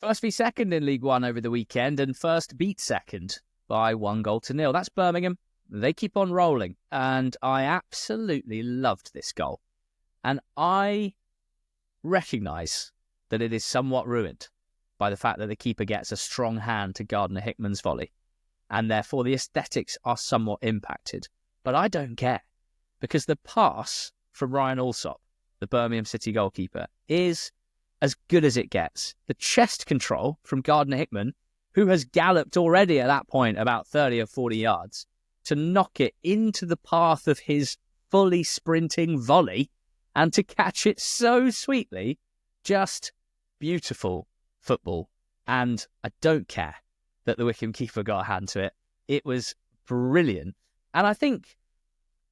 First v second in League One over the weekend, and first beat second by 1-0. That's Birmingham. They keep on rolling, and I absolutely loved this goal. And I recognise that it is somewhat ruined by the fact that the keeper gets a strong hand to Gardner-Hickman's volley, and therefore the aesthetics are somewhat impacted. But I don't care, because the pass from Ryan Alsop, the Birmingham City goalkeeper, is as good as it gets. The chest control from Gardner-Hickman, who has galloped already at that point about 30 or 40 yards, to knock it into the path of his fully sprinting volley and to catch it so sweetly, just beautiful football. And I don't care that the Wycombe keeper got a hand to it. It was brilliant. And I think,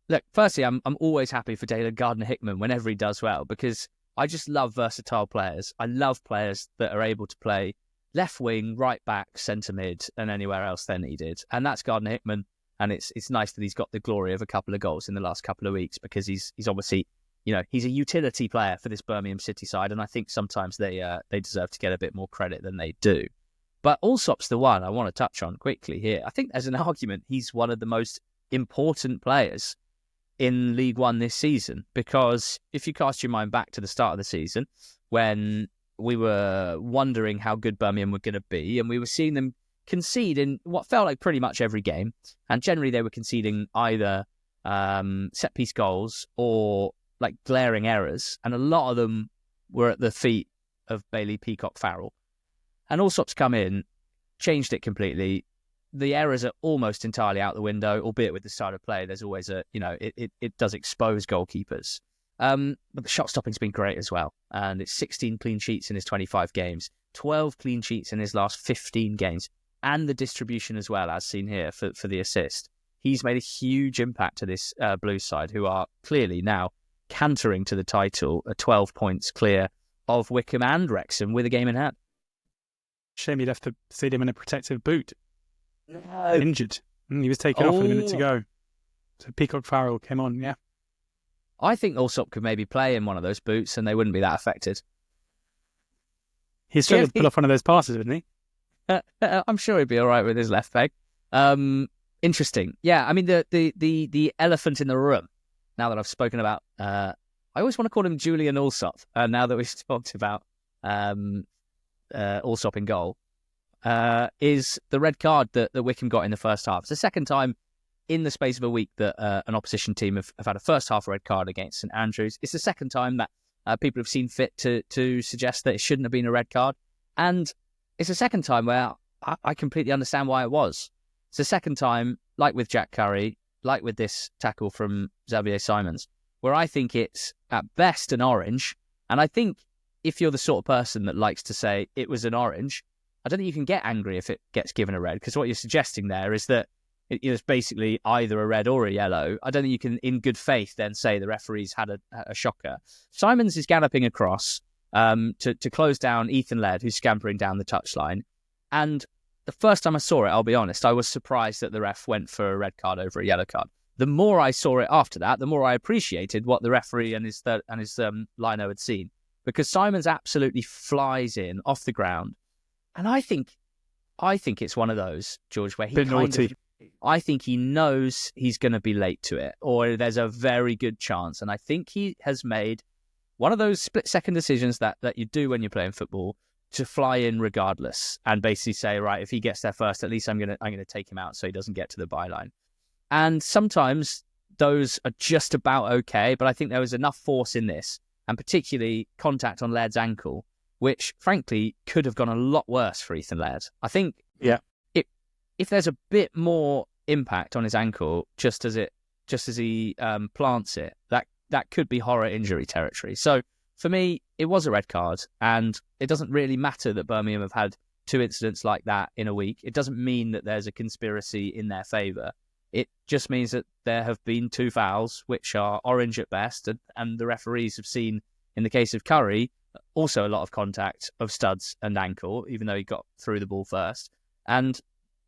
look, firstly, I'm always happy for Dalen Gardner-Hickman whenever he does well, because I just love versatile players. I love players that are able to play left wing, right back, centre mid, and anywhere else they're needed. And that's Gardner-Hickman. And it's nice that he's got the glory of a couple of goals in the last couple of weeks, because he's obviously, he's a utility player for this Birmingham City side. And I think sometimes they deserve to get a bit more credit than they do. But Alsop's the one I want to touch on quickly here. I think there's an argument he's one of the most important players in League One this season, because if you cast your mind back to the start of the season, when we were wondering how good Birmingham were going to be, and we were seeing them concede in what felt like pretty much every game, and generally they were conceding either set-piece goals or like glaring errors, and a lot of them were at the feet of Bailey Peacock-Farrell. And Alsop's come in, changed it completely. The errors are almost entirely out the window, albeit with the style of play, there's always it does expose goalkeepers. But the shot stopping's been great as well. And it's 16 clean sheets in his 25 games, 12 clean sheets in his last 15 games, and the distribution as well, as seen here for the assist. He's made a huge impact to this Blues side, who are clearly now cantering to the title, 12 points clear of Wycombe and Wrexham with a game in hand. Shame he left the stadium in a protective boot. No. Injured. He was taken off a minute to go. So Peacock-Farrell came on, yeah. I think Alsop could maybe play in one of those boots and they wouldn't be that affected. He's struggled to pull off one of those passes, wouldn't he? I'm sure he'd be all right with his left peg. Interesting. Yeah, I mean, the elephant in the room, now that I've spoken about, I always want to call him Julian Alsop, now that we've talked about Alsop in goal, is the red card that Wycombe got in the first half. It's the second time in the space of a week that an opposition team have had a first half red card against St Andrews. It's the second time that people have seen fit to suggest that it shouldn't have been a red card. And it's the second time where I completely understand why it was. It's the second time, like with Jack Curry, like with this tackle from Xavier Simons, where I think it's at best an orange. And I think if you're the sort of person that likes to say it was an orange, I don't think you can get angry if it gets given a red, because what you're suggesting there is that it is basically either a red or a yellow. I don't think you can, in good faith, then say the referees had a shocker. Simons is galloping across to close down Ethan Laird, who's scampering down the touchline. And the first time I saw it, I'll be honest, I was surprised that the ref went for a red card over a yellow card. The more I saw it after that, the more I appreciated what the referee and his lino had seen. Because Simons absolutely flies in off the ground. And I think it's one of those, George, where I think he knows he's going to be late to it, or there's a very good chance. And I think he has made one of those split-second decisions that you do when you're playing football, to fly in regardless and basically say, right, if he gets there first, at least I'm going to take him out so he doesn't get to the byline. And sometimes those are just about okay, but I think there was enough force in this, and particularly contact on Laird's ankle, which frankly could have gone a lot worse for Ethan Laird. I think if there's a bit more impact on his ankle just as he plants it, that could be horror injury territory. So for me, it was a red card, and it doesn't really matter that Birmingham have had 2 incidents like that in a week. It doesn't mean that there's a conspiracy in their favour. It just means that there have been 2 fouls, which are orange at best, and the referees have seen, in the case of Curry, also a lot of contact of studs and ankle, even though he got through the ball first. And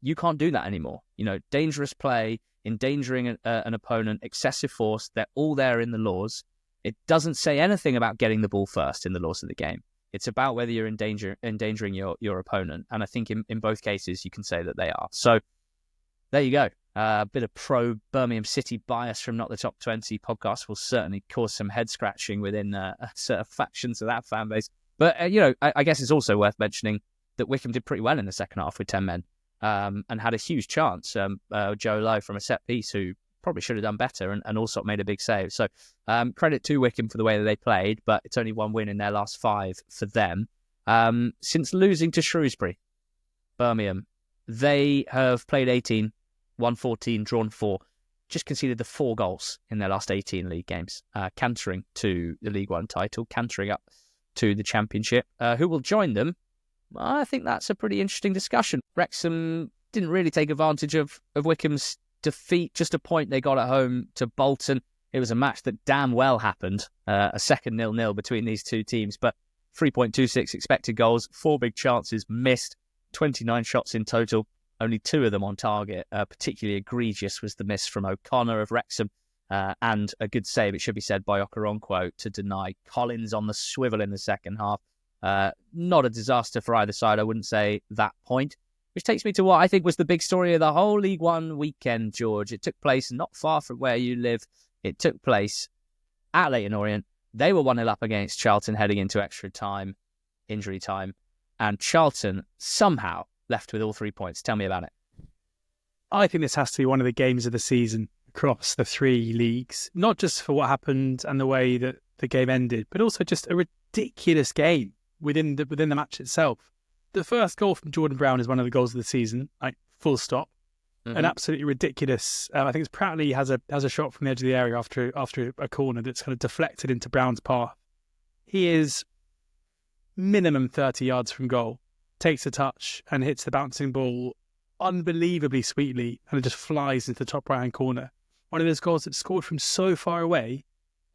you can't do that anymore. Dangerous play, endangering an opponent, excessive force, they're all there in the laws. It doesn't say anything about getting the ball first in the laws of the game. It's about whether you're endangering your opponent. And I think in both cases, you can say that they are. So there you go. A bit of pro Birmingham City bias from Not the Top 20 podcast will certainly cause some head scratching within certain factions of that fan base. But, I guess it's also worth mentioning that Wycombe did pretty well in the second half with 10 men and had a huge chance. Joe Lowe from a set piece, who probably should have done better, and also made a big save. So credit to Wycombe for the way that they played, but it's only one win in their last 5 for them. Since losing to Shrewsbury, Birmingham, they have played 18, won 14, drawn 4, just conceded the 4 goals in their last 18 league games, cantering to the League One title, cantering up to the Championship. Who will join them? I think that's a pretty interesting discussion. Wrexham didn't really take advantage of Wycombe's defeat, just a point they got at home to Bolton. It was a match that damn well happened, a second 0-0 between these two teams, but 3.26 expected goals, 4 big chances missed, 29 shots in total, only 2 of them on target. Particularly egregious was the miss from O'Connor of Wrexham, and a good save, it should be said, by Okoronkwo to deny Collins on the swivel in the second half. Not a disaster for either side, I wouldn't say that point. Which takes me to what I think was the big story of the whole League One weekend, George. It took place not far from where you live. It took place at Leyton Orient. They were 1-0 up against Charlton heading into extra time, injury time, and Charlton somehow left with all 3 points. Tell me about it. I think this has to be one of the games of the season across the 3 leagues, not just for what happened and the way that the game ended, but also just a ridiculous game within the match itself. The first goal from Jordan Brown is one of the goals of the season, like full stop. Mm-hmm. An absolutely ridiculous. I think it's Prattley has a shot from the edge of the area after a corner that's kind of deflected into Brown's path. He is minimum 30 yards from goal, takes a touch and hits the bouncing ball unbelievably sweetly, and it just flies into the top right-hand corner. One of those goals that's scored from so far away,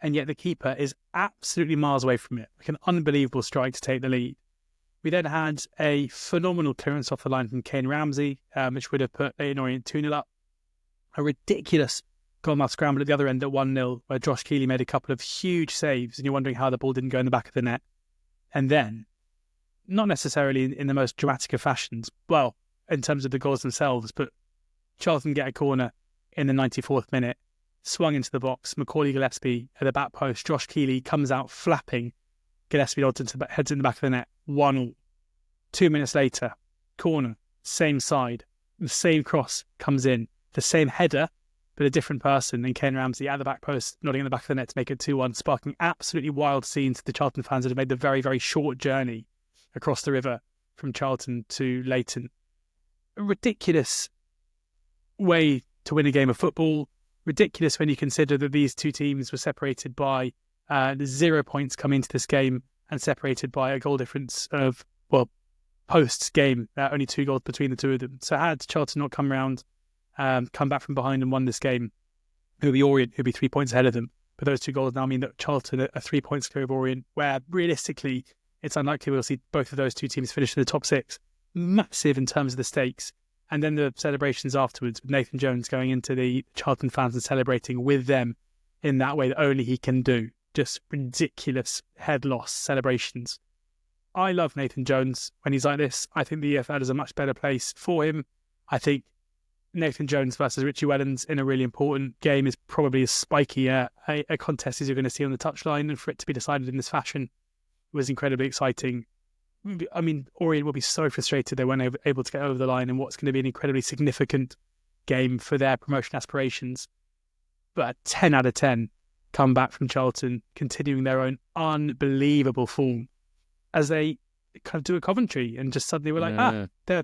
and yet the keeper is absolutely miles away from it. Like an unbelievable strike to take the lead. We then had a phenomenal clearance off the line from Kane Ramsey, which would have put Leyton Orient 2-0 up. A ridiculous goalmouth scramble at the other end at 1-0, where Josh Keeley made a couple of huge saves, and you're wondering how the ball didn't go in the back of the net. And then, not necessarily in the most dramatic of fashions, well, in terms of the goals themselves, but Charlton get a corner in the 94th minute, swung into the box, Macaulay Gillespie at the back post, Josh Keeley comes out flapping, Gillespie heads in the back of the net, 1-1. 2 minutes later, corner, same side, the same cross comes in, the same header, but a different person, and Kane Ramsey at the back post, nodding in the back of the net to make it 2-1, sparking absolutely wild scenes to the Charlton fans that have made the very, very short journey across the river from Charlton to Leyton. A ridiculous way to win a game of football. Ridiculous when you consider that these two teams were separated by 0 points coming into this game and separated by a goal difference of, post-game, only 2 goals between the two of them. So had Charlton not come round, come back from behind and won this game, it would be Orient who would be 3 points ahead of them. But those 2 goals now mean that Charlton are 3 points clear of Orient, where realistically it's unlikely we'll see both of those two teams finish in the top 6. Massive in terms of the stakes. And then the celebrations afterwards, with Nathan Jones going into the Charlton fans and celebrating with them in that way that only he can do. Just ridiculous head loss celebrations. I love Nathan Jones when he's like this. I think the EFL is a much better place for him. I think Nathan Jones versus Richie Wellens in a really important game is probably as spiky a contest as you're going to see on the touchline, and for it to be decided in this fashion was incredibly exciting. I mean, Orient will be so frustrated they weren't able to get over the line in what's going to be an incredibly significant game for their promotion aspirations. But a 10 out of 10 comeback from Charlton, continuing their own unbelievable form as they kind of do a Coventry and just suddenly were like, they're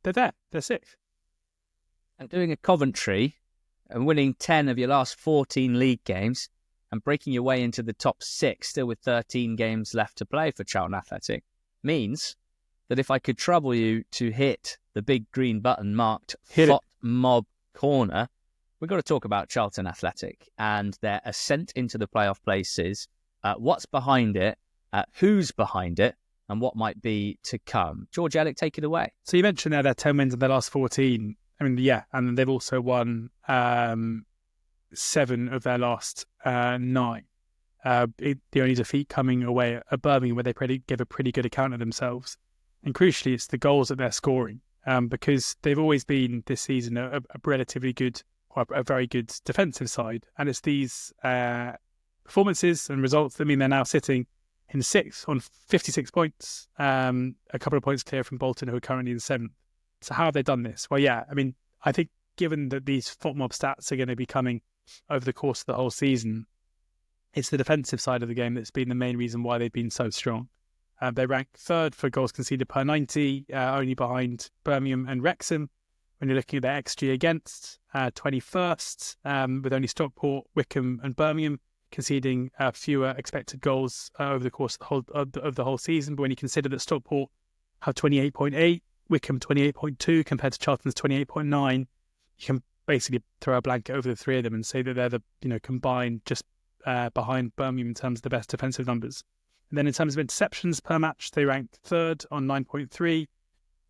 there, they're 6th. And doing a Coventry and winning 10 of your last 14 league games and breaking your way into the top 6, still with 13 games left to play for Charlton Athletic, means that if I could trouble you to hit the big green button marked FOT Mob Corner, we've got to talk about Charlton Athletic and their ascent into the playoff places, what's behind it, who's behind it, and what might be to come. George Elek, take it away. So you mentioned there their 10 wins in their last 14. I mean, yeah, and they've also won 7 of their last 9. The only defeat coming away at Birmingham, where they gave a pretty good account of themselves. And crucially, it's the goals that they're scoring, because they've always been this season a relatively good, or a very good defensive side. And it's these performances and results that mean they're now sitting in 6th on 56 points, a couple of points clear from Bolton, who are currently in 7th. So how have they done this? Well, yeah, I mean, I think given that these FOTMOB stats are going to be coming over the course of the whole season, it's the defensive side of the game that's been the main reason why they've been so strong. They rank 3rd for goals conceded per 90, only behind Birmingham and Wrexham. When you're looking at their XG against, 21st, with only Stockport, Wycombe and Birmingham conceding fewer expected goals over the course of the whole season. But when you consider that Stockport have 28.8, Wycombe 28.2 compared to Charlton's 28.9, you can basically throw a blanket over the three of them and say that they're the combined just behind Birmingham in terms of the best defensive numbers. And then in terms of interceptions per match, they rank 3rd on 9.3,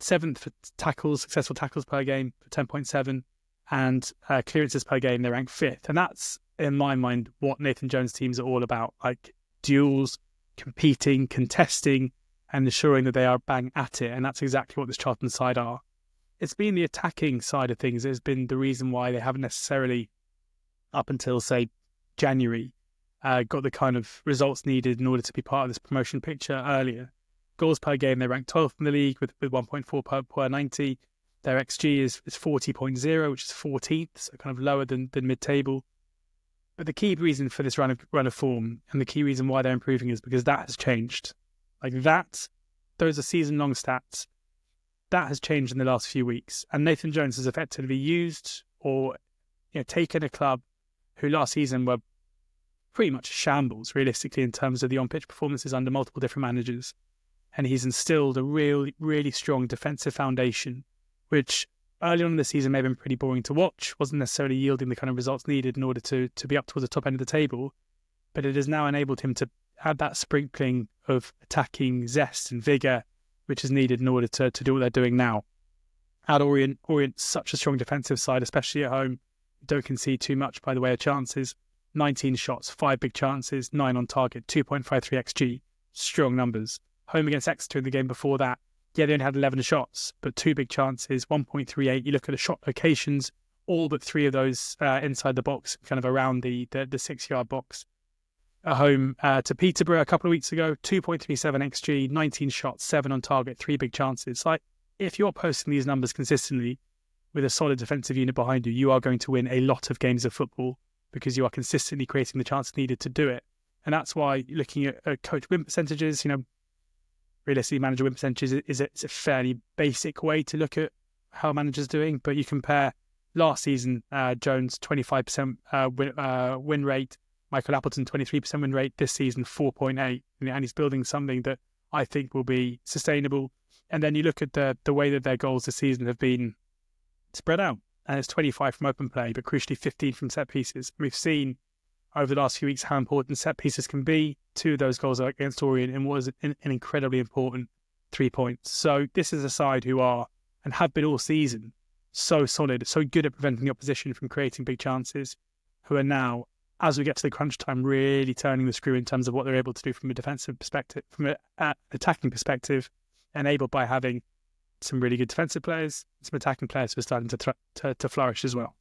7th for successful tackles per game for 10.7, and clearances per game, they rank 5th. And that's, in my mind, what Nathan Jones' teams are all about, like duels, competing, contesting, and ensuring that they are bang at it. And that's exactly what this Charlton side are. It's been the attacking side of things that has been the reason why they haven't necessarily, up until, say, January, got the kind of results needed in order to be part of this promotion picture earlier. Goals per game, they rank 12th in the league with 1.4 per 90. Their XG is 40.0, which is 14th, so kind of lower than mid-table. But the key reason for this run of form, and the key reason why they're improving, is because that has changed. Like that, those are season-long stats. That has changed in the last few weeks. And Nathan Jones has effectively used or taken a club who last season were pretty much shambles, realistically, in terms of the on-pitch performances under multiple different managers. And he's instilled a really, really strong defensive foundation, which early on in the season may have been pretty boring to watch, wasn't necessarily yielding the kind of results needed in order to be up towards the top end of the table. But it has now enabled him to add that sprinkling of attacking zest and vigour, which is needed in order to do what they're doing now. At Orient's such a strong defensive side, especially at home, don't concede too much by the way of chances. 19 shots, 5 big chances, 9 on target, 2.53 XG. Strong numbers. Home against Exeter in the game before that, yeah, they only had 11 shots, but 2 big chances, 1.38. You look at the shot locations, all but 3 of those inside the box, kind of around the 6-yard box. At home to Peterborough a couple of weeks ago, 2.37 XG, 19 shots, 7 on target, 3 big chances. Like, if you're posting these numbers consistently with a solid defensive unit behind you, you are going to win a lot of games of football because you are consistently creating the chances needed to do it. And that's why looking at coach win percentages, realistically, manager win percentages is a fairly basic way to look at how a manager's doing. But you compare last season, Jones 25% win rate, Michael Appleton 23% win rate, this season 4.8, and he's building something that I think will be sustainable. And then you look at the way that their goals this season have been spread out, and it's 25 from open play, but crucially 15 from set pieces. We've seen over the last few weeks how important set pieces can be. 2 of those goals are against Orient and was an incredibly important 3 points. So this is a side who are, and have been all season, so solid, so good at preventing the opposition from creating big chances, who are now, as we get to the crunch time, really turning the screw in terms of what they're able to do from a defensive perspective, from an attacking perspective, enabled by having some really good defensive players, some attacking players who are starting to flourish as well.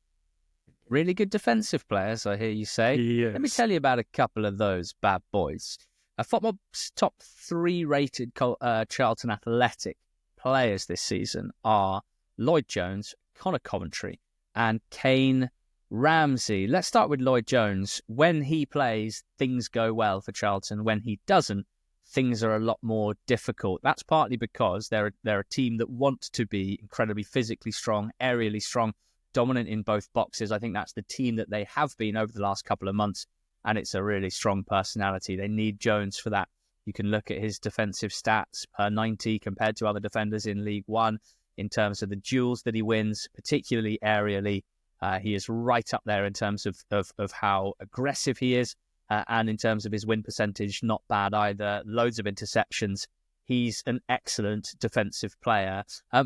Really good defensive players, I hear you say. Yes. Let me tell you about a couple of those bad boys. FOTMOB's top 3 rated Charlton Athletic players this season are Lloyd Jones, Connor Coventry, and Kane Ramsey. Let's start with Lloyd Jones. When he plays, things go well for Charlton. When he doesn't, things are a lot more difficult. That's partly because they're a team that want to be incredibly physically strong, aerially strong, dominant in both boxes. I think that's the team that they have been over the last couple of months, and it's a really strong personality. They need Jones for that. You can look at his defensive stats per 90 compared to other defenders in League One in terms of the duels that he wins, particularly aerially. He is right up there in terms of how aggressive he is, and in terms of his win percentage, not bad either. Loads of interceptions. He's an excellent defensive player,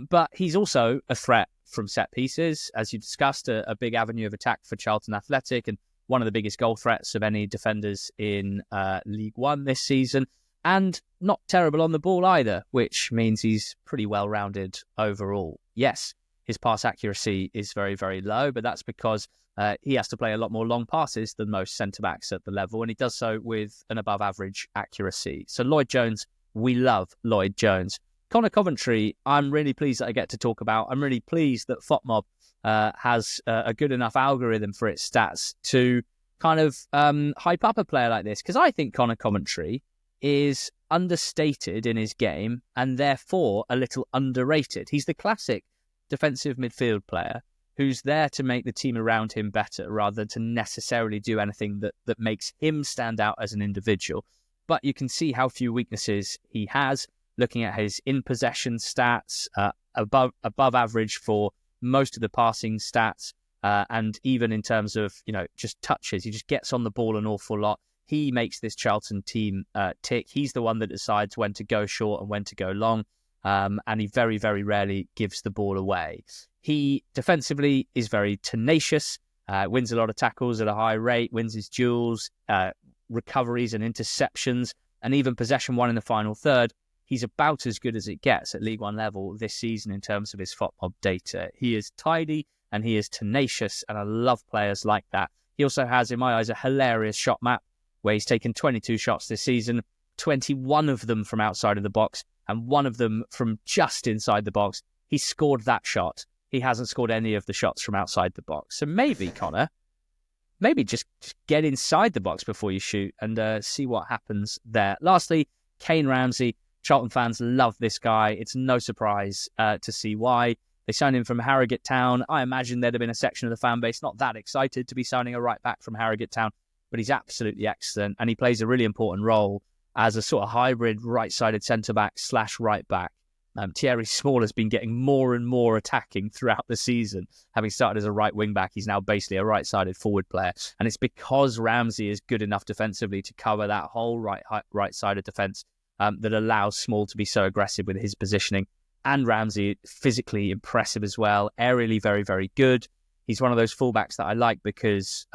but he's also a threat from set pieces. As you discussed, a big avenue of attack for Charlton Athletic, and one of the biggest goal threats of any defenders in League One this season, and not terrible on the ball either, which means he's pretty well-rounded overall. Yes, his pass accuracy is very, very low, but that's because he has to play a lot more long passes than most centre-backs at the level, and he does so with an above-average accuracy. So Lloyd Jones, we love Lloyd Jones. Connor Coventry, I'm really pleased that I get to talk about. I'm really pleased that FOTMob has a good enough algorithm for its stats to kind of hype up a player like this, because I think Connor Coventry is understated in his game and therefore a little underrated. He's the classic defensive midfield player who's there to make the team around him better rather than to necessarily do anything that makes him stand out as an individual. But you can see how few weaknesses he has, looking at his in-possession stats, above average for most of the passing stats, and even in terms of, just touches. He just gets on the ball an awful lot. He makes this Charlton team tick. He's the one that decides when to go short and when to go long, and he very, very rarely gives the ball away. He defensively is very tenacious, wins a lot of tackles at a high rate, wins his duels, recoveries and interceptions, and even possession won in the final third. He's about as good as it gets at League One level this season in terms of his FOTMob data. He is tidy and he is tenacious, and I love players like that. He also has, in my eyes, a hilarious shot map where he's taken 22 shots this season, 21 of them from outside of the box and one of them from just inside the box. He scored that shot. He hasn't scored any of the shots from outside the box. So maybe, Connor, just get inside the box before you shoot and see what happens there. Lastly, Kane Ramsey. Charlton fans love this guy. It's no surprise to see why. They signed him from Harrogate Town. I imagine there'd have been a section of the fan base not that excited to be signing a right back from Harrogate Town, but he's absolutely excellent, and he plays a really important role as a sort of hybrid right-sided centre-back / right back. Thierry Small has been getting more and more attacking throughout the season. Having started as a right wing-back, he's now basically a right-sided forward player, and it's because Ramsey is good enough defensively to cover that whole right-sided defence that allows Small to be so aggressive with his positioning. And Ramsey, physically impressive as well, aerially very, very good. He's one of those fullbacks that I like because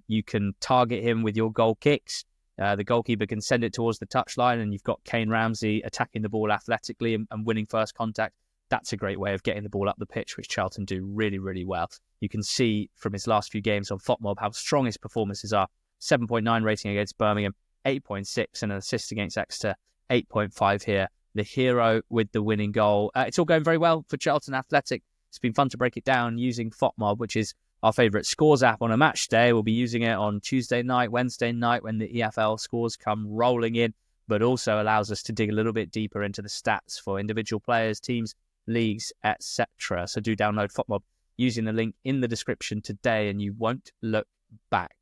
you can target him with your goal kicks. The goalkeeper can send it towards the touchline, and you've got Kane Ramsey attacking the ball athletically and winning first contact. That's a great way of getting the ball up the pitch, which Charlton do really, really well. You can see from his last few games on FOTMob how strong his performances are. 7.9 rating against Birmingham, 8.6 and an assist against Exeter, 8.5 here. The hero with the winning goal. It's all going very well for Charlton Athletic. It's been fun to break it down using FOTMob, which is our favourite scores app on a match day. We'll be using it on Tuesday night, Wednesday night when the EFL scores come rolling in, but also allows us to dig a little bit deeper into the stats for individual players, teams, leagues, etc. So do download FOTMob using the link in the description today and you won't look back.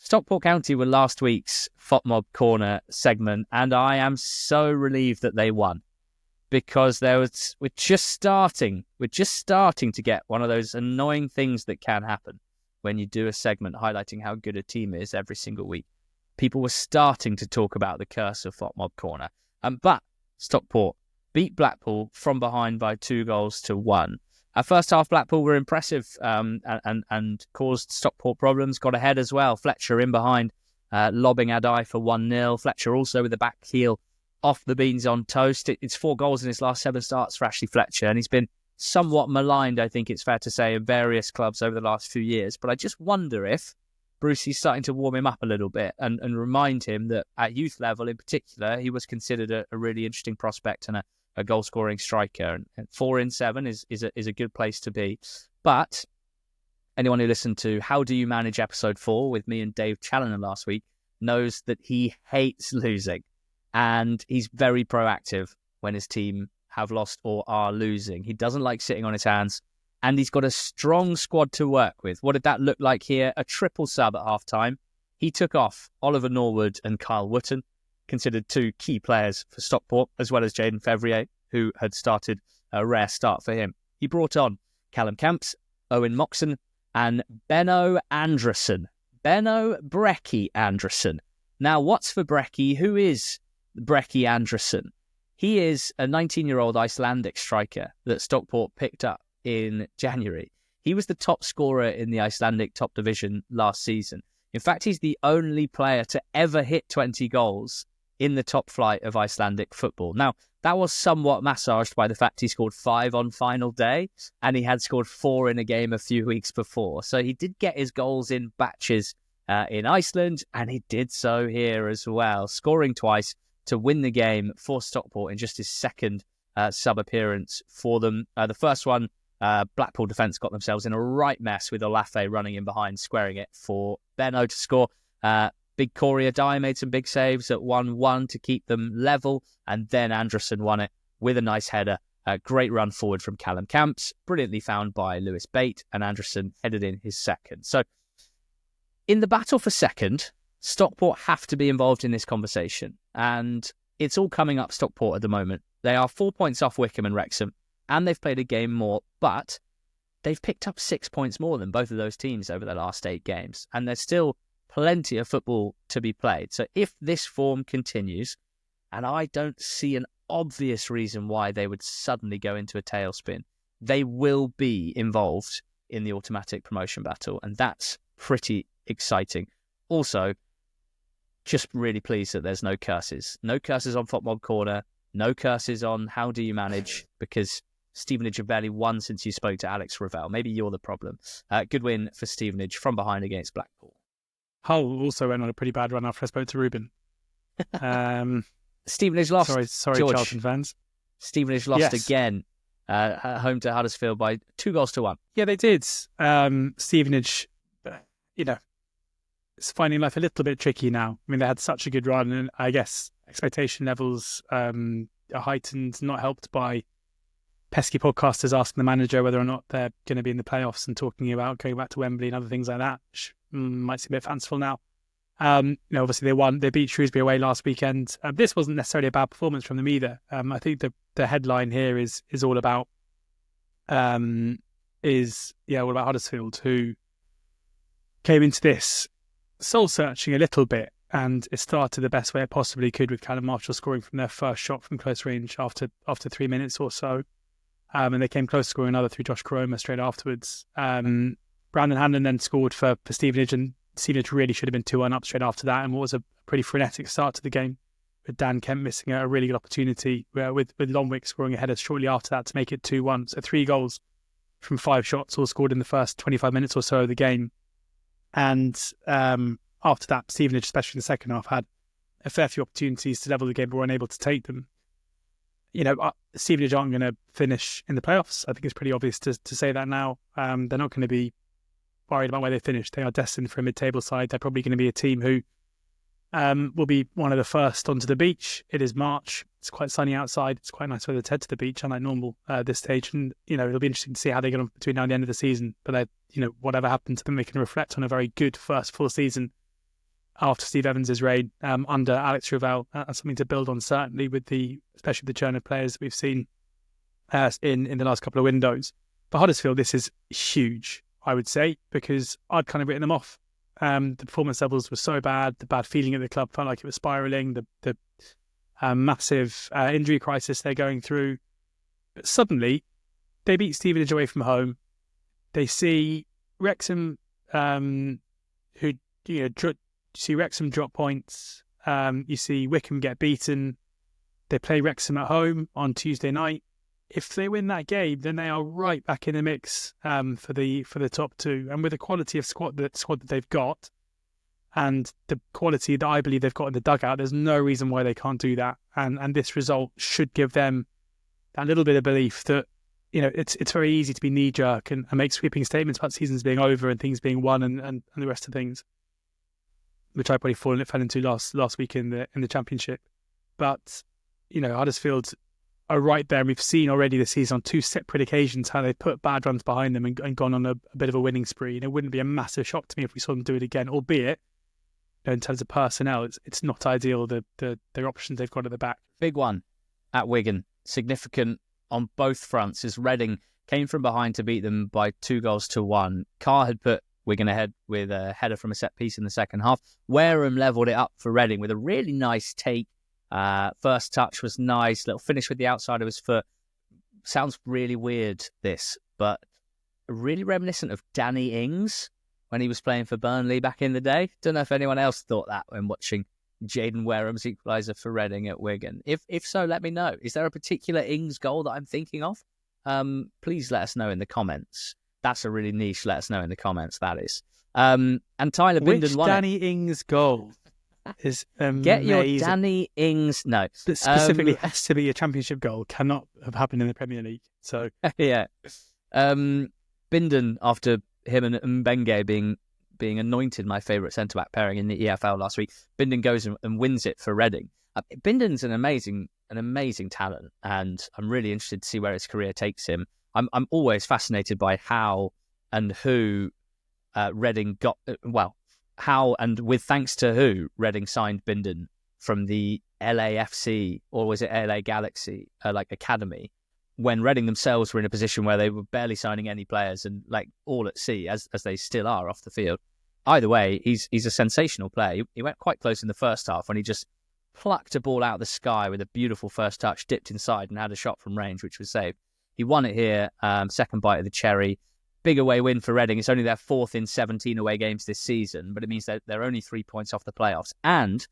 Stockport County were last week's FOTMob Corner segment, and I am so relieved that they won because we're just starting to get one of those annoying things that can happen when you do a segment highlighting how good a team is every single week. People were starting to talk about the curse of FOTMob Corner, but Stockport beat Blackpool from behind by 2-1. At first half, Blackpool were impressive and caused Stockport problems, got ahead as well. Fletcher in behind, lobbing Adai for 1-0. Fletcher also with the back heel off the beans on toast. It's 4 goals in his last 7 starts for Ashley Fletcher, and he's been somewhat maligned, I think it's fair to say, in various clubs over the last few years. But I just wonder if Brucey's starting to warm him up a little bit and remind him that at youth level in particular, he was considered a really interesting prospect and a goal-scoring striker, and 4 in 7 is a good place to be. But anyone who listened to How Do You Manage episode 4 with me and Dave Challoner last week knows that he hates losing, and he's very proactive when his team have lost or are losing. He doesn't like sitting on his hands, and he's got a strong squad to work with. What did that look like here? A triple sub at half-time. He took off Oliver Norwood and Kyle Wootton, considered 2 key players for Stockport, as well as Jaden Fevrier, who had started a rare start for him. He brought on Callum Camps, Owen Moxon, and Benno Andresen. Benno Brecky Andresen. Now, what's for Brecky? Who is Brecky Andresen? He is a 19-year-old Icelandic striker that Stockport picked up in January. He was the top scorer in the Icelandic top division last season. In fact, he's the only player to ever hit 20 goals in the top flight of Icelandic football. Now, that was somewhat massaged by the fact he scored 5 on final day, and he had scored 4 in a game a few weeks before. So he did get his goals in batches in Iceland, and he did so here as well, scoring twice to win the game for Stockport in just his second sub-appearance for them. The first one, Blackpool defence got themselves in a right mess with Olafe running in behind, squaring it for Benno to score. Big Corey Adai made some big saves at 1-1 to keep them level, and then Anderson won it with a nice header. A great run forward from Callum Camps, brilliantly found by Lewis Bate, and Anderson headed in his second. So in the battle for second, Stockport have to be involved in this conversation, and it's all coming up Stockport at the moment. They are 4 points off Wycombe and Wrexham, and they've played a game more, but they've picked up 6 points more than both of those teams over the last 8 games, and there's still plenty of football to be played. So if this form continues, and I don't see an obvious reason why they would suddenly go into a tailspin, they will be involved in the automatic promotion battle, and that's pretty exciting. Also, just really pleased that there's no curses. No curses on Footmob Corner, no curses on How Do You Manage, because Stevenage have barely won since you spoke to Alex Ravel. Maybe you're the problem. Good win for Stevenage from behind against Blackpool. Hull also went on a pretty bad run after I spoke to Ruben. Stevenage lost. Sorry, George. Charlton fans. Stevenage lost again, home to Huddersfield by 2-1. Yeah, they did. Stevenage, it's finding life a little bit tricky now. I mean, they had such a good run, and I guess expectation levels are heightened, not helped by pesky podcasters asking the manager whether or not they're going to be in the playoffs and talking about going back to Wembley and other things like that, which might seem a bit fanciful now. Obviously they beat Shrewsbury away last weekend. This wasn't necessarily a bad performance from them either. I think the headline here is all about Huddersfield, who came into this soul searching a little bit, and it started the best way it possibly could with Callum Marshall scoring from their first shot from close range after 3 minutes or so. And they came close to scoring another through Josh Koroma straight afterwards. Brandon Hanlon then scored for Stevenage, and Stevenage really should have been 2-1 up straight after that, and what was a pretty frenetic start to the game, with Dan Kemp missing a really good opportunity, with Longwick scoring a header shortly after that to make it 2-1. So 3 goals from 5 shots, all scored in the first 25 minutes or so of the game. And after that, Stevenage, especially in the second half, had a fair few opportunities to level the game but were unable to take them. Stevenage aren't going to finish in the playoffs. I think it's pretty obvious to say that now. They're not going to be worried about where they finish. They are destined for a mid-table side. They're probably going to be a team who will be one of the first onto the beach. It is March. It's quite sunny outside. It's quite nice weather to head to the beach, unlike normal this stage. And, it'll be interesting to see how they get on between now and the end of the season. But, whatever happens to them, they can reflect on a very good first full season after Steve Evans' reign under Alex Ravel. That's something to build on, certainly, especially the churn of players that we've seen in the last couple of windows. For Huddersfield, this is huge, I would say, because I'd kind of written them off. The performance levels were so bad. The bad feeling at the club felt like it was spiralling. The massive injury crisis they're going through. But suddenly, they beat Stevenage away from home. They see Wrexham, see Wrexham drop points. You see Wycombe get beaten. They play Wrexham at home on Tuesday night. If they win that game, then they are right back in the mix for the top 2. And with the quality of squad that they've got, and the quality that I believe they've got in the dugout, there's no reason why they can't do that. And this result should give them that little bit of belief that it's very easy to be knee jerk and make sweeping statements about seasons being over and things being won and the rest of things, which I probably fell into last week in the Championship. But Huddersfield are right there, and we've seen already this season on 2 separate occasions how they put bad runs behind them and gone on a bit of a winning spree. And it wouldn't be a massive shock to me if we saw them do it again, albeit in terms of personnel, it's not ideal, their options they've got at the back. Big one at Wigan, significant on both fronts, as Reading came from behind to beat them by 2-1. Carr had put Wigan ahead with a header from a set piece in the second half. Wareham levelled it up for Reading with a really nice take. First touch was nice, little finish with the outside of his foot. Sounds really weird, this, but really reminiscent of Danny Ings when he was playing for Burnley back in the day. Don't know if anyone else thought that when watching Jaden Wareham's equaliser for Reading at Wigan. If so, let me know. Is there a particular Ings goal that I'm thinking of? Please let us know in the comments. That's a really niche. Let us know in the comments, that is. And Tyler Bindon won Danny Ings goal is amazing. Get your Danny Ings. No. That specifically has to be a championship goal. Cannot have happened in the Premier League. So yeah. Bindon, after him and Mbenge being anointed my favourite centre-back pairing in the EFL last week, Bindon goes and wins it for Reading. Bindon's an amazing talent, and I'm really interested to see where his career takes him. I'm always fascinated by how and who Reading got, how and with thanks to who Reading signed Bindon from the LAFC, or was it LA Galaxy, academy, when Reading themselves were in a position where they were barely signing any players and all at sea, as they still are off the field. Either way, he's a sensational player. He went quite close in the first half when he just plucked a ball out of the sky with a beautiful first touch, dipped inside and had a shot from range, which was saved. He won it here, second bite of the cherry. Big away win for Reading. It's only their 4th in 17 away games this season, but it means that they're only 3 points off the playoffs. And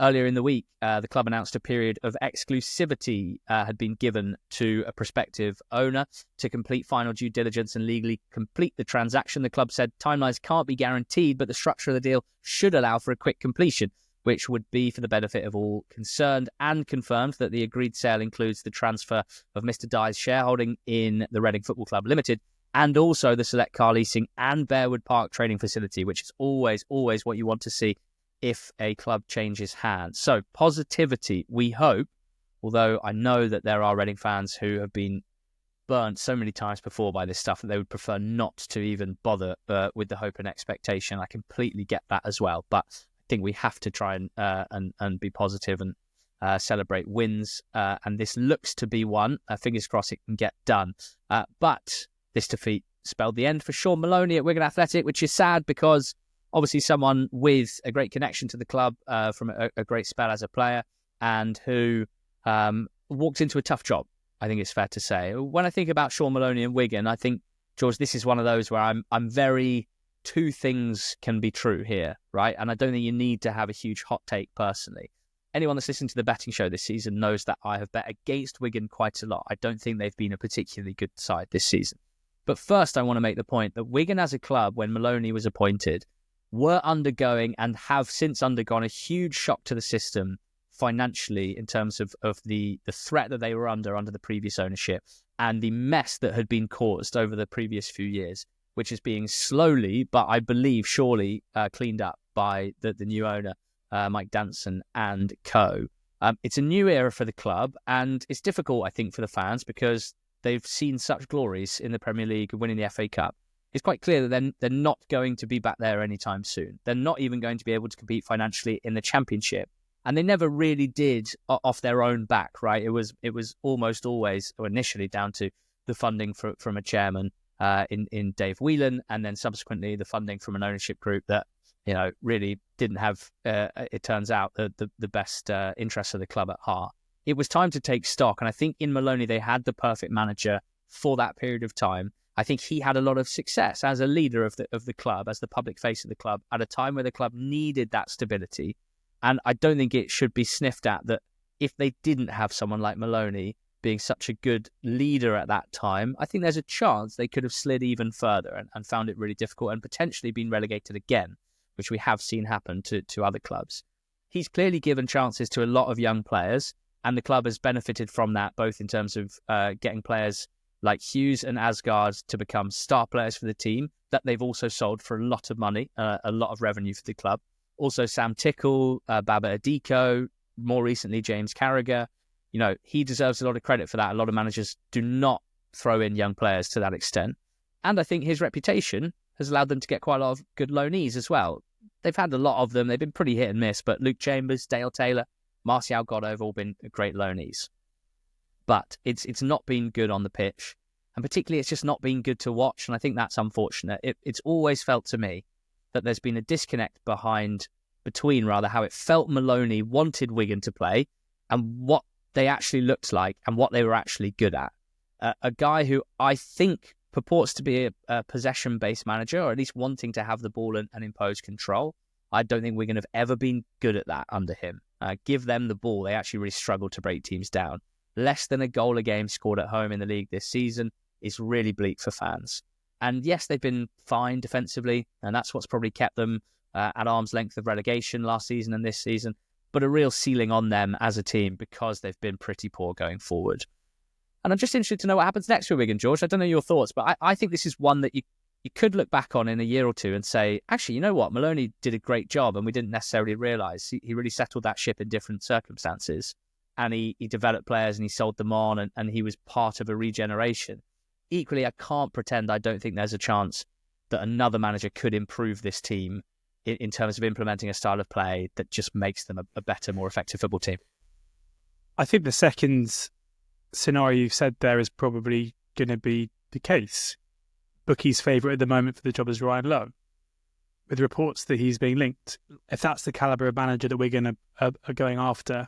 earlier in the week, the club announced a period of exclusivity had been given to a prospective owner to complete final due diligence and legally complete the transaction. The club said timelines can't be guaranteed, but the structure of the deal should allow for a quick completion, which would be for the benefit of all concerned, and confirmed that the agreed sale includes the transfer of Mr. Dye's shareholding in the Reading Football Club Limited, and also the select car leasing and Bearwood Park training facility, which is always what you want to see if a club changes hands. So positivity, we hope, although I know that there are Reading fans who have been burnt so many times before by this stuff that they would prefer not to even bother with the hope and expectation. I completely get that as well, but I think we have to try and be positive and celebrate wins, and this looks to be one. Fingers crossed it can get done. But this defeat spelled the end for Shaun Maloney at Wigan Athletic, which is sad because obviously someone with a great connection to the club from a great spell as a player, and who walked into a tough job, I think it's fair to say. When I think about Shaun Maloney and Wigan, I think, George, this is one of those where I'm very... two things can be true here, right? And I don't think you need to have a huge hot take personally. Anyone that's listened to the betting show this season knows that I have bet against Wigan quite a lot. I don't think they've been a particularly good side this season. But first, I want to make the point that Wigan as a club, when Maloney was appointed, were undergoing and have since undergone a huge shock to the system financially in terms of the threat that they were under the previous ownership and the mess that had been caused over the previous few years, which is being slowly, but I believe surely, cleaned up by the new owner, Mike Danson and co. It's a new era for the club, and it's difficult, I think, for the fans because they've seen such glories in the Premier League and winning the FA Cup. It's quite clear that they're not going to be back there anytime soon. They're not even going to be able to compete financially in the Championship. And they never really did off their own back, right? It was almost always, or initially, down to the funding from a chairman in Dave Whelan, and then subsequently the funding from an ownership group that really didn't have, it turns out, the best interests of the club at heart. It was time to take stock, and I think in Maloney they had the perfect manager for that period of time. I think he had a lot of success as a leader of the club, as the public face of the club, at a time where the club needed that stability. And I don't think it should be sniffed at that if they didn't have someone like Maloney being such a good leader at that time, I think there's a chance they could have slid even further and found it really difficult and potentially been relegated again, which we have seen happen to other clubs. He's clearly given chances to a lot of young players, and the club has benefited from that, both in terms of getting players like Hughes and Asgard to become star players for the team, that they've also sold for a lot of money, a lot of revenue for the club. Also Sam Tickle, Baba Adiko, more recently James Carragher. He deserves a lot of credit for that. A lot of managers do not throw in young players to that extent. And I think his reputation has allowed them to get quite a lot of good loanees as well. They've had a lot of them. They've been pretty hit and miss, but Luke Chambers, Dale Taylor, Martial Godo have all been great loanees. But it's not been good on the pitch. And particularly, it's just not been good to watch. And I think that's unfortunate. It's always felt to me that there's been a disconnect between how it felt Maloney wanted Wigan to play and what they actually looked like and what they were actually good at. A guy who I think purports to be a possession-based manager, or at least wanting to have the ball and impose control. I don't think Wigan have ever been good at that under him. Give them the ball, they actually really struggle to break teams down. Less than a goal a game scored at home in the league this season is really bleak for fans. And yes, they've been fine defensively, and that's what's probably kept them at arm's length of relegation last season and this season, but a real ceiling on them as a team because they've been pretty poor going forward. And I'm just interested to know what happens next with Wigan, George. I don't know your thoughts, but I think this is one that you could look back on in a year or two and say, actually, you know what? Maloney did a great job and we didn't necessarily realise. He really settled that ship in different circumstances, and he developed players and he sold them on, and he was part of a regeneration. Equally, I can't pretend I don't think there's a chance that another manager could improve this team in terms of implementing a style of play that just makes them a better, more effective football team. I think the second scenario you've said there is probably going to be the case. Bookie's favourite at the moment for the job is Ryan Lowe, with reports that he's being linked. If that's the calibre of manager that Wigan are going after,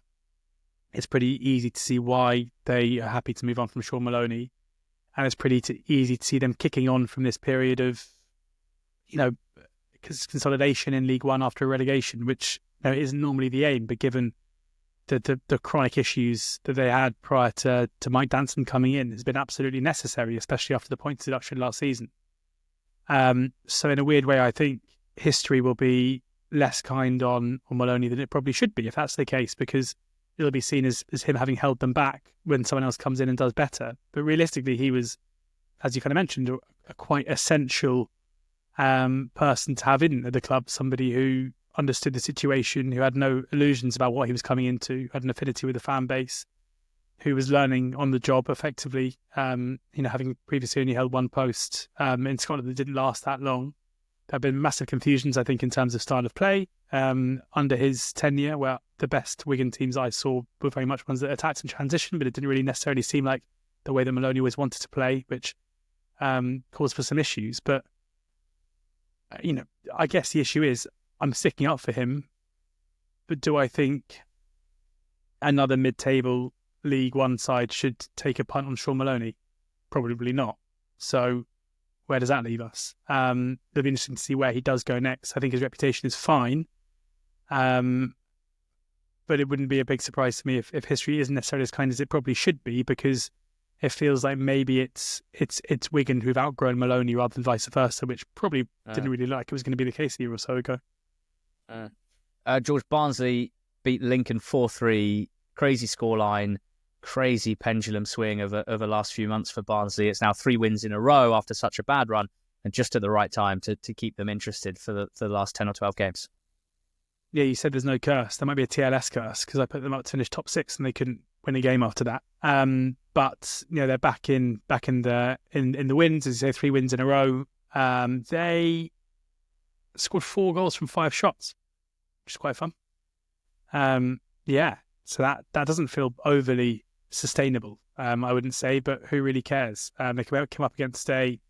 it's pretty easy to see why they are happy to move on from Shaun Maloney. And it's pretty easy to see them kicking on from this period of, consolidation in League One after a relegation, which isn't normally the aim, but given the chronic issues that they had prior to Mike Danson coming in, has been absolutely necessary, especially after the points deduction last season. So in a weird way, I think history will be less kind on Maloney than it probably should be if that's the case, because it'll be seen as him having held them back when someone else comes in and does better. But realistically, he was, as you kind of mentioned, a quite essential person to have in at the club, somebody who understood the situation, who had no illusions about what he was coming into, had an affinity with the fan base, who was learning on the job effectively, having previously only held one post in Scotland that didn't last that long. There have been massive confusions, I think, in terms of style of play under his tenure, where the best Wigan teams I saw were very much ones that attacked in transition, but it didn't really necessarily seem like the way that Maloney always wanted to play, which caused for some issues. But, I guess the issue is I'm sticking up for him, but do I think another mid-table League One side should take a punt on Shaun Maloney? Probably not. So where does that leave us? It'll be interesting to see where he does go next. I think his reputation is fine, but it wouldn't be a big surprise to me if history isn't necessarily as kind as it probably should be, because it feels like maybe it's Wigan who've outgrown Maloney rather than vice versa, which probably didn't really like it was going to be the case a year or so ago. George, Barnsley beat Lincoln 4-3, crazy scoreline, crazy pendulum swing over the last few months for Barnsley. It's now 3 wins in a row after such a bad run, and just at the right time to keep them interested for the last 10 or 12 games. Yeah, you said there's no curse. There might be a TLS curse because I put them up to finish top 6 and they couldn't win a game after that. But they're back in the wins, as you say, 3 wins in a row. They scored 4 goals from 5 shots, which is quite fun. So that doesn't feel overly sustainable, I wouldn't say, but who really cares? They came up against a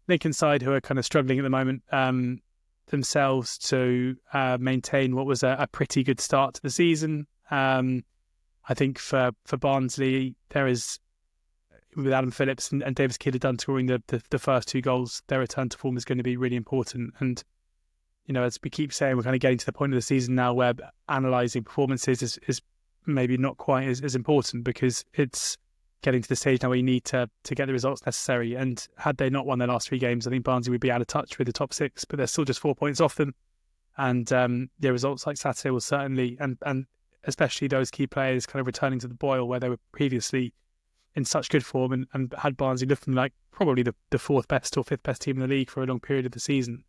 Lincoln side who are kind of struggling at the moment themselves to maintain what was a pretty good start to the season. I think for Barnsley, there is, with Adam Phillips and Davis Kidd scoring the first 2 goals, their return to form is going to be really important. And as we keep saying, we're kind of getting to the point of the season now where analysing performances is maybe not quite as important, because it's getting to the stage now where you need to get the results necessary. And had they not won their last 3 games, I think Barnsley would be out of touch with the top 6, but they're still just 4 points off them. And their results like Saturday will certainly, and especially those key players kind of returning to the boil where they were previously in such good form and had Barnsley looking like probably the 4th best or 5th best team in the league for a long period of the season.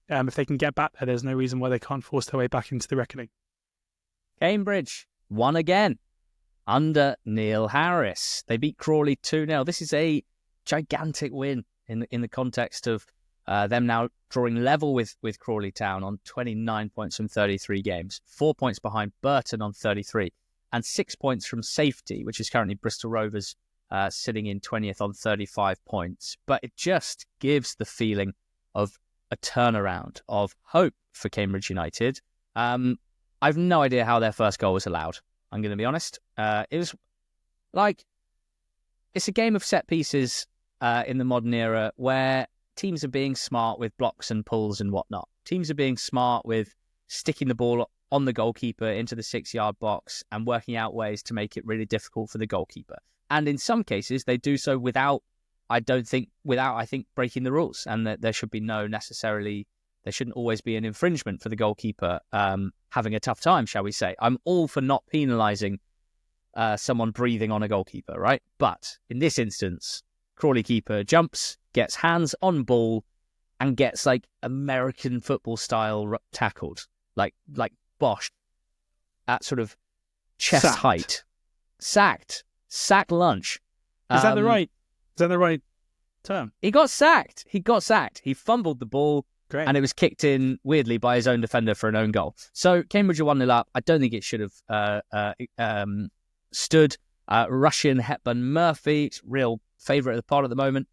If they can get back there, there's no reason why they can't force their way back into the reckoning. Cambridge won again under Neil Harris. They beat Crawley 2-0. This is a gigantic win in the context of them now drawing level with Crawley Town on 29 points from 33 games, 4 points behind Burton on 33, and 6 points from safety, which is currently Bristol Rovers sitting in 20th on 35 points. But it just gives the feeling of a turnaround, of hope for Cambridge United. I've no idea how their first goal was allowed, I'm going to be honest. It was like, it's a game of set pieces in the modern era where teams are being smart with blocks and pulls and whatnot. Teams are being smart with sticking the ball on the goalkeeper into the 6-yard box and working out ways to make it really difficult for the goalkeeper. And in some cases, they do so without, I think, breaking the rules. And that there should be there shouldn't always be an infringement for the goalkeeper having a tough time, shall we say. I'm all for not penalising someone breathing on a goalkeeper, right? But in this instance, Crawley keeper jumps, gets hands on ball, and gets like American football style tackled, like Bosch at sort of chest height, sack lunch. Is that the right term? He got sacked. He fumbled the ball. Great. And it was kicked in weirdly by his own defender for an own goal. So Cambridge are 1-0 up. I don't think it should have stood. Russian Hepburn Murphy, real favourite of the pod at the moment.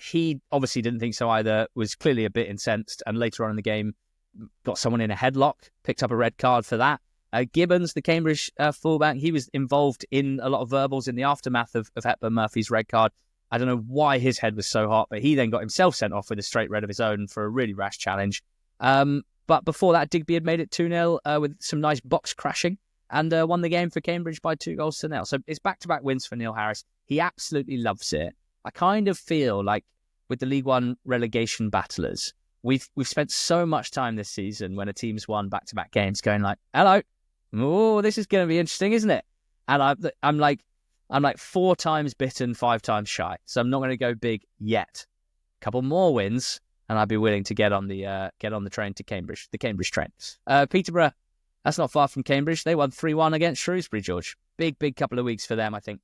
He obviously didn't think so either, was clearly a bit incensed, and later on in the game got someone in a headlock, picked up a red card for that. Gibbons, the Cambridge fullback, he was involved in a lot of verbals in the aftermath of Hepburn Murphy's red card. I don't know why his head was so hot, but he then got himself sent off with a straight red of his own for a really rash challenge. But before that, Digby had made it 2-0 with some nice box crashing and won the game for Cambridge by 2-0. So it's back-to-back wins for Neil Harris. He absolutely loves it. I kind of feel like with the League One relegation battlers, we've spent so much time this season when a team's won back-to-back games going like, hello, oh, this is going to be interesting, isn't it? And I'm like 4 times bitten, 5 times shy. So I'm not going to go big yet. A couple more wins, and I'd be willing to get on the train to Cambridge, the Cambridge train. Peterborough, that's not far from Cambridge. They won 3-1 against Shrewsbury, George. Big couple of weeks for them, I think.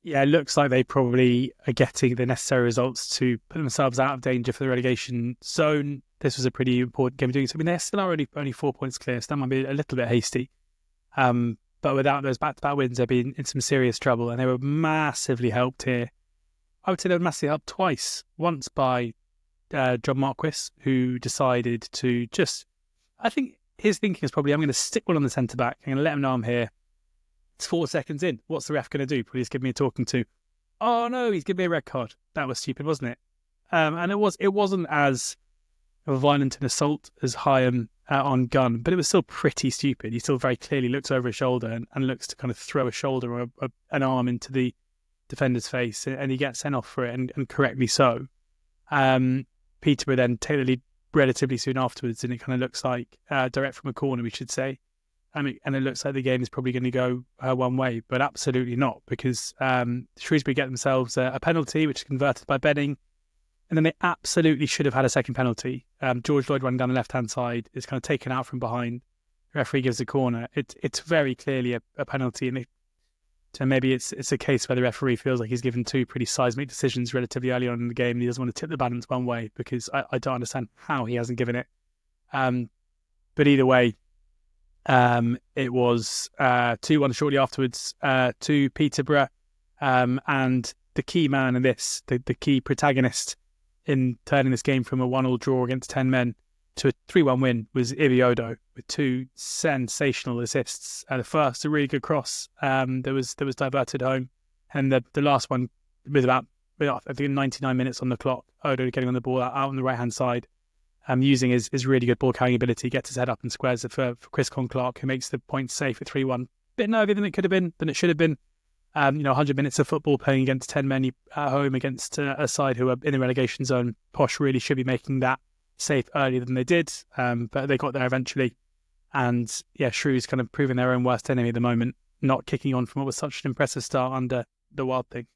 Yeah, it looks like they probably are getting the necessary results to put themselves out of danger for the relegation zone. This was a pretty important game of doing so. I mean, they still are only 4 points clear, so that might be a little bit hasty. But without those back-to-back wins, they'd be in some serious trouble, and they were massively helped here. I would say they were massively helped twice. Once by John Marquis, who decided to I think his thinking is probably, I'm going to stick one on the centre-back. I'm going to let him know I'm here. It's 4 seconds in. What's the ref going to do? Please give me a talking to. Oh, no, he's giving me a red card. That was stupid, wasn't it? And it wasn't as violent an assault as Hyam on Gunn, but it was still pretty stupid. He still very clearly looks over his shoulder and looks to kind of throw a shoulder or an arm into the defender's face, and he gets sent off for it, and correctly so. Peterborough then take the lead relatively soon afterwards, and it kind of looks like direct from a corner, we should say. And it looks like the game is probably going to go one way, but absolutely not, because Shrewsbury get themselves a penalty, which is converted by Benning, and then they absolutely should have had a second penalty. George Lloyd running down the left-hand side is kind of taken out from behind. The referee gives a corner. It's very clearly a penalty, and so maybe it's a case where the referee feels like he's given 2 pretty seismic decisions relatively early on in the game, and he doesn't want to tip the balance one way, because I don't understand how he hasn't given it. But either way, it was 2-1 shortly afterwards to Peterborough, and the key man in this, the key protagonist in turning this game from a 1-1 draw against 10 men to a 3-1 win was Ibiodo, with 2 sensational assists. The first, a really good cross that was diverted home, and the last one with about, I think, 99 minutes on the clock. Odo getting on the ball out on the right-hand side, using his really good ball carrying ability, gets his head up and squares it for Chris Clark, who makes the point safe at 3-1. Bit nervier than it could have been, than it should have been. 100 minutes of football playing against 10 men at home against a side who are in the relegation zone. Posh really should be making that safe earlier than they did, but they got there eventually. And yeah, Shrews kind of proving their own worst enemy at the moment, not kicking on from what was such an impressive start under the Wild Thing.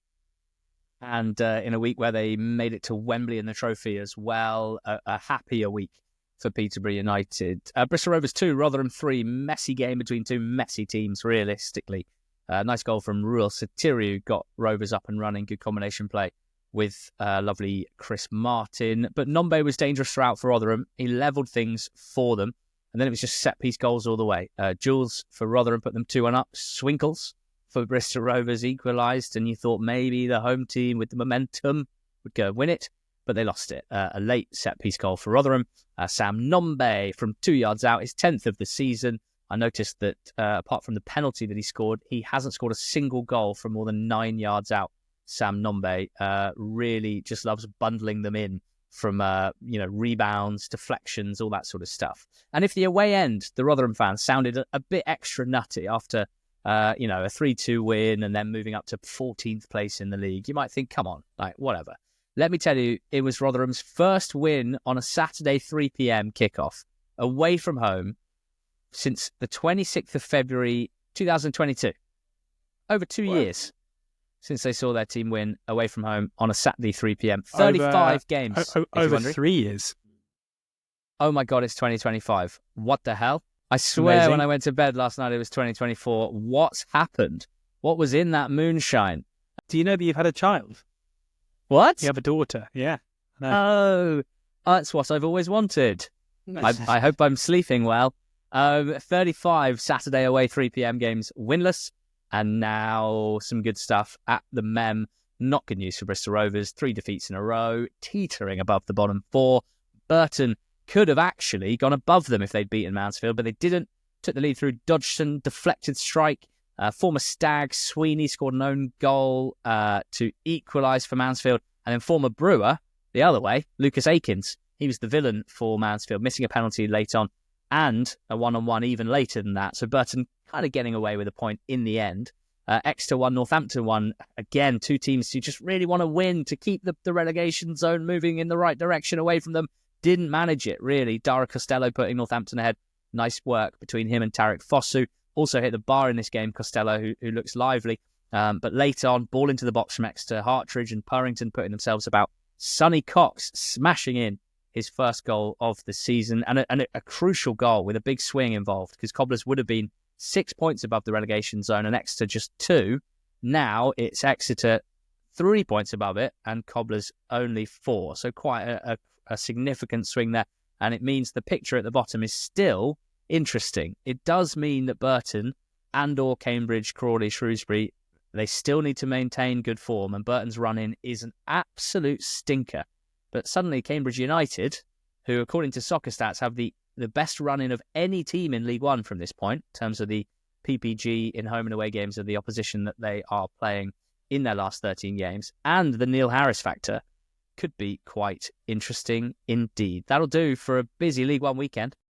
And in a week where they made it to Wembley in the trophy as well, a happier week for Peterborough United. Bristol Rovers 2, Rotherham 3, messy game between 2 messy teams, realistically. Nice goal from Ruel Satiru, got Rovers up and running, good combination play with lovely Chris Martin. But Nombe was dangerous throughout for Rotherham. He levelled things for them, and then it was just set-piece goals all the way. Jules for Rotherham put them 2-1 up. Swinkles for Bristol Rovers equalised, and you thought maybe the home team with the momentum would go win it, but they lost it. A late set-piece goal for Rotherham. Sam Nombe from 2 yards out, his 10th of the season. I noticed that apart from the penalty that he scored, he hasn't scored a single goal from more than 9 yards out Sam Nombe, really just loves bundling them in from rebounds, deflections, all that sort of stuff. And if the away end, the Rotherham fans, sounded a bit extra nutty after a 3-2 win and then moving up to 14th place in the league, you might think, come on, like, whatever. Let me tell you, it was Rotherham's first win on a Saturday 3 p.m. kickoff away from home since the 26th of February 2022. Over 2 years since they saw their team win away from home on a Saturday 3 p.m. 35 games. Over 3 years. Oh my God, it's 2025. What the hell? I swear Amazing. When I went to bed last night, it was 2024. What's happened? What was in that moonshine? Do you know that you've had a child? What? You have a daughter, yeah. Oh, that's what I've always wanted. I hope I'm sleeping well. 35 Saturday away 3 p.m. games winless. And now some good stuff at the Mem. Not good news for Bristol Rovers. 3 defeats in a row, teetering above the bottom 4. Burton could have actually gone above them if they'd beaten Mansfield, but they didn't. Took the lead through Dodgson, deflected strike. Former Stag Sweeney scored an own goal to equalise for Mansfield. And then former Brewer, the other way, Lucas Akins. He was the villain for Mansfield, missing a penalty late on and a one-on-one even later than that. So Burton kind of getting away with a point in the end. Exeter won, Northampton won. Again, 2 teams who just really want to win to keep the relegation zone moving in the right direction away from them. Didn't manage it, really. Dara Costello putting Northampton ahead. Nice work between him and Tarek Fosu. Also hit the bar in this game, Costello, who looks lively. But late on, ball into the box from Exeter. Hartridge and Purrington putting themselves about. Sonny Cox smashing in his first goal of the season, and a crucial goal with a big swing involved, because Cobblers would have been 6 points above the relegation zone and Exeter just 2. Now it's Exeter 3 points above it and Cobblers only 4. So quite a significant swing there. And it means the picture at the bottom is still interesting. It does mean that Burton and/or Cambridge, Crawley, Shrewsbury, they still need to maintain good form, and Burton's run-in is an absolute stinker. But suddenly Cambridge United, who according to Soccer Stats have the best run-in of any team in League One from this point, in terms of the PPG in home and away games of the opposition that they are playing in their last 13 games, and the Neil Harris factor, could be quite interesting indeed. That'll do for a busy League One weekend.